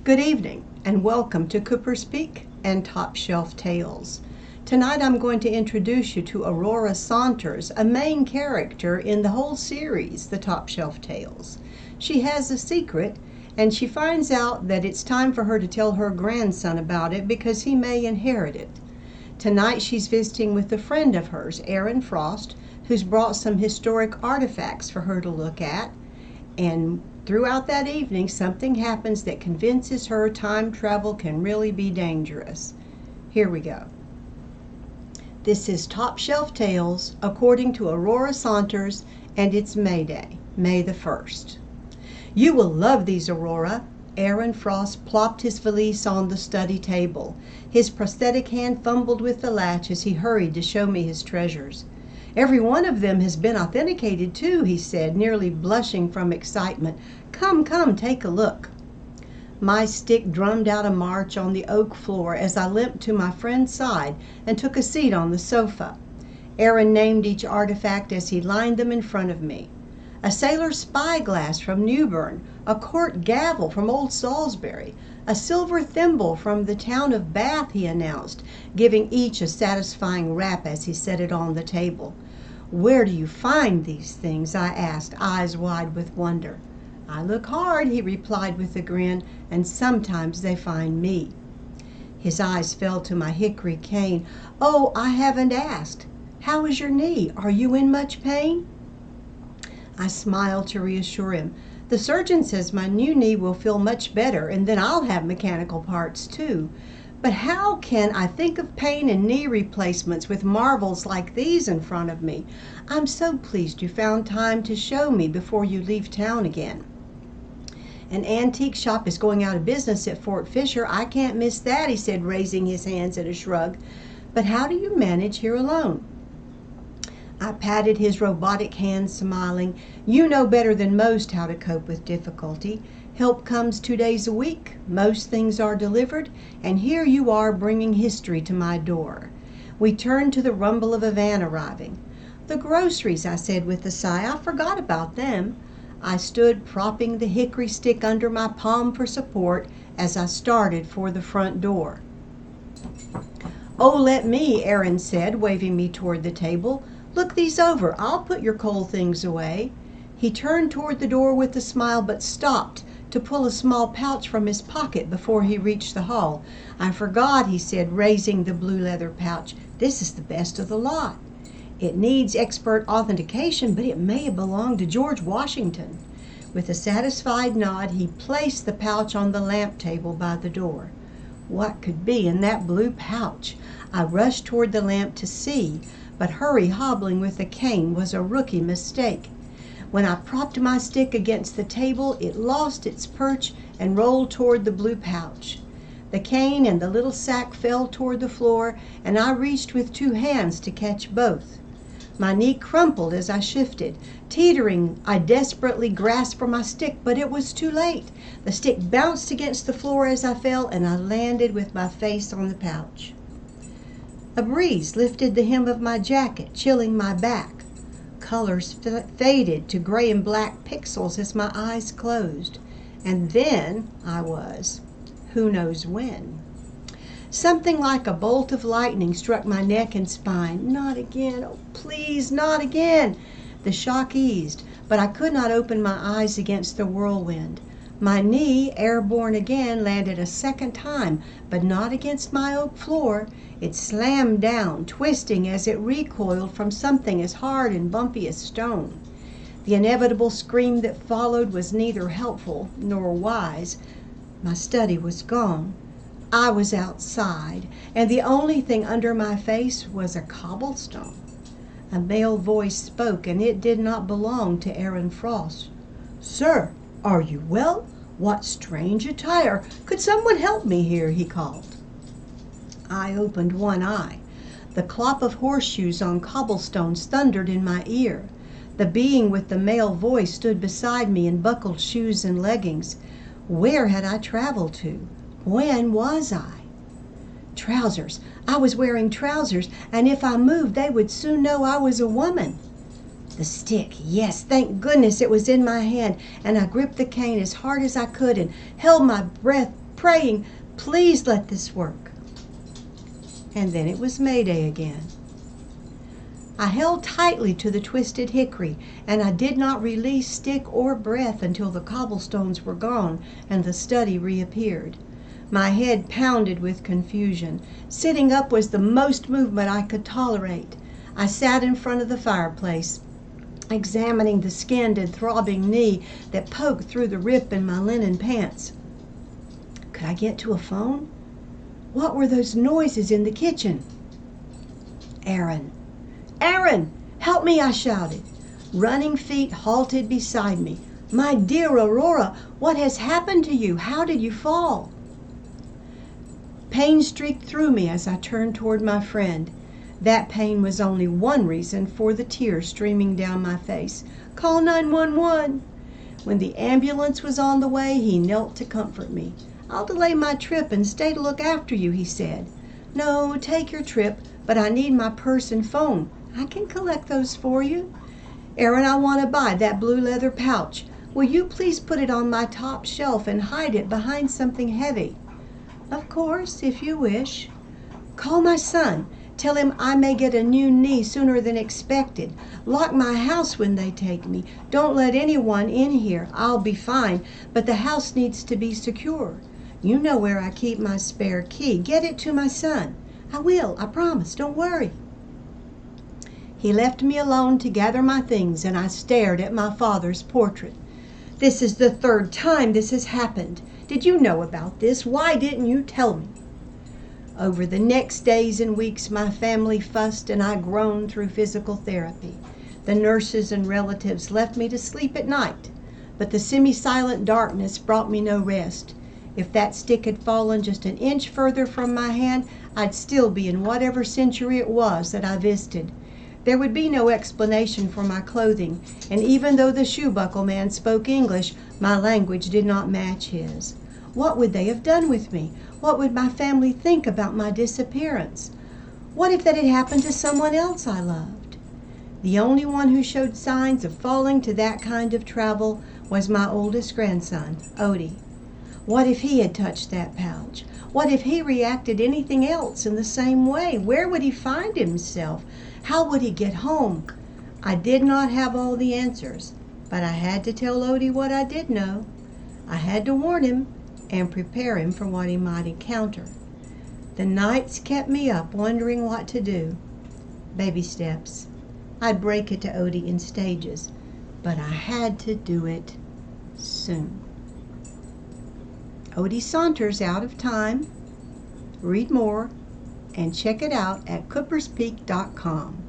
Good evening and welcome to Cooper's Peak and Top Shelf Tales. Tonight I'm going to introduce you to Aurora Saunters, a main character in the whole series, The Top Shelf Tales. She has a secret and she finds out that it's time for her to tell her grandson about it because he may inherit it. Tonight she's visiting with a friend of hers, Aaron Frost, who's brought some historic artifacts for her to look at. And throughout that evening, something happens that convinces her time travel can really be dangerous. Here we go. This is Top Shelf Tales according to Aurora Saunters, and it's May Day, May the 1st. You will love these, Aurora. Aaron Frost plopped his valise on the study table. His prosthetic hand fumbled with the latch as he hurried to show me his treasures. Every one of them has been authenticated too, he said, nearly blushing from excitement. Come, take a look. My stick drummed out a march on the oak floor as I limped to my friend's side and took a seat on the sofa. Aaron named each artifact as he lined them in front of me. A sailor's spyglass from Newbern, a court gavel from Old Salisbury, a silver thimble from the town of Bath, he announced, giving each a satisfying rap as he set it on the table. Where do you find these things? I asked, eyes wide with wonder. I look hard, he replied with a grin, and sometimes they find me. His eyes fell to my hickory cane. Oh, I haven't asked. How is your knee? Are you in much pain? I smiled to reassure him. The surgeon says my new knee will feel much better, and then I'll have mechanical parts too. But how can I think of pain and knee replacements with marvels like these in front of me? I'm so pleased you found time to show me before you leave town again. An antique shop is going out of business at Fort Fisher. I can't miss that, he said, raising his hands in a shrug. But how do you manage here alone? I patted his robotic hand, smiling. You know better than most how to cope with difficulty. Help comes 2 days a week. Most things are delivered, and here you are bringing history to my door. We turned to the rumble of a van arriving. The groceries, I said with a sigh. I forgot about them. I stood propping the hickory stick under my palm for support as I started for the front door. Oh, let me, Aaron said, waving me toward the table. Look these over. I'll put your coal things away. He turned toward the door with a smile, but stopped to pull a small pouch from his pocket before he reached the hall. I forgot, he said, raising the blue leather pouch. This is the best of the lot. It needs expert authentication, but it may have belonged to George Washington. With a satisfied nod, he placed the pouch on the lamp table by the door. What could be in that blue pouch? I rushed toward the lamp to see, but hurry hobbling with a cane was a rookie mistake. When I propped my stick against the table, it lost its perch and rolled toward the blue pouch. The cane and the little sack fell toward the floor, and I reached with 2 hands to catch both. My knee crumpled as I shifted. Teetering, I desperately grasped for my stick, but it was too late. The stick bounced against the floor as I fell, and I landed with my face on the pouch. A breeze lifted the hem of my jacket, chilling my back. Colors faded to gray and black pixels as my eyes closed. And then I was, who knows when. Something like a bolt of lightning struck my neck and spine. Not again, oh please, not again. The shock eased, but I could not open my eyes against the whirlwind. My knee, airborne again, landed a second time, but not against my oak floor. It slammed down, twisting as it recoiled from something as hard and bumpy as stone. The inevitable scream that followed was neither helpful nor wise. My study was gone. I was outside, and the only thing under my face was a cobblestone. A male voice spoke, and it did not belong to Aaron Frost. Sir, are you well? What strange attire! Could someone help me here? He called. I opened one eye. The clop of horseshoes on cobblestones thundered in my ear. The being with the male voice stood beside me in buckled shoes and leggings. Where had I traveled to? When was I? Trousers. I was wearing trousers, and if I moved, they would soon know I was a woman. The stick, yes, thank goodness it was in my hand, and I gripped the cane as hard as I could and held my breath praying, please let this work. And then it was Mayday again. I held tightly to the twisted hickory, and I did not release stick or breath until the cobblestones were gone and the study reappeared. My head pounded with confusion. Sitting up was the most movement I could tolerate. I sat in front of the fireplace, examining the skinned and throbbing knee that poked through the rip in my linen pants. Could I get to a phone? What were those noises in the kitchen? Aaron! Aaron! Help me, I shouted. Running feet halted beside me. My dear Aurora, what has happened to you? How did you fall? Pain streaked through me as I turned toward my friend. That pain was only one reason for the tears streaming down my face. Call 911. When the ambulance was on the way, he knelt to comfort me. I'll delay my trip and stay to look after you, he said. No, take your trip, but I need my purse and phone. I can collect those for you. Aaron, I want to buy that blue leather pouch. Will you please put it on my top shelf and hide it behind something heavy? Of course, if you wish. Call my son. Tell him I may get a new knee sooner than expected. Lock my house when they take me. Don't let anyone in here. I'll be fine, but the house needs to be secure. You know where I keep my spare key. Get it to my son. I will, I promise. Don't worry. He left me alone to gather my things, and I stared at my father's portrait. This is the third time this has happened. Did you know about this? Why didn't you tell me? Over the next days and weeks, my family fussed and I groaned through physical therapy. The nurses and relatives left me to sleep at night, but the semi-silent darkness brought me no rest. If that stick had fallen just an inch further from my hand, I'd still be in whatever century it was that I visited. There would be no explanation for my clothing, and even though the shoe buckle man spoke English, my language did not match his. What would they have done with me? What would my family think about my disappearance? What if that had happened to someone else I loved? The only one who showed signs of falling to that kind of travel was my oldest grandson, Ody. What if he had touched that pouch? What if he reacted anything else in the same way? Where would he find himself? How would he get home? I did not have all the answers, but I had to tell Ody what I did know. I had to warn him and prepare him for what he might encounter. The nights kept me up wondering what to do. Baby steps. I'd break it to Ody in stages, but I had to do it soon. Ody Saunters out of time. Read more and check it out at cooperspeak.com.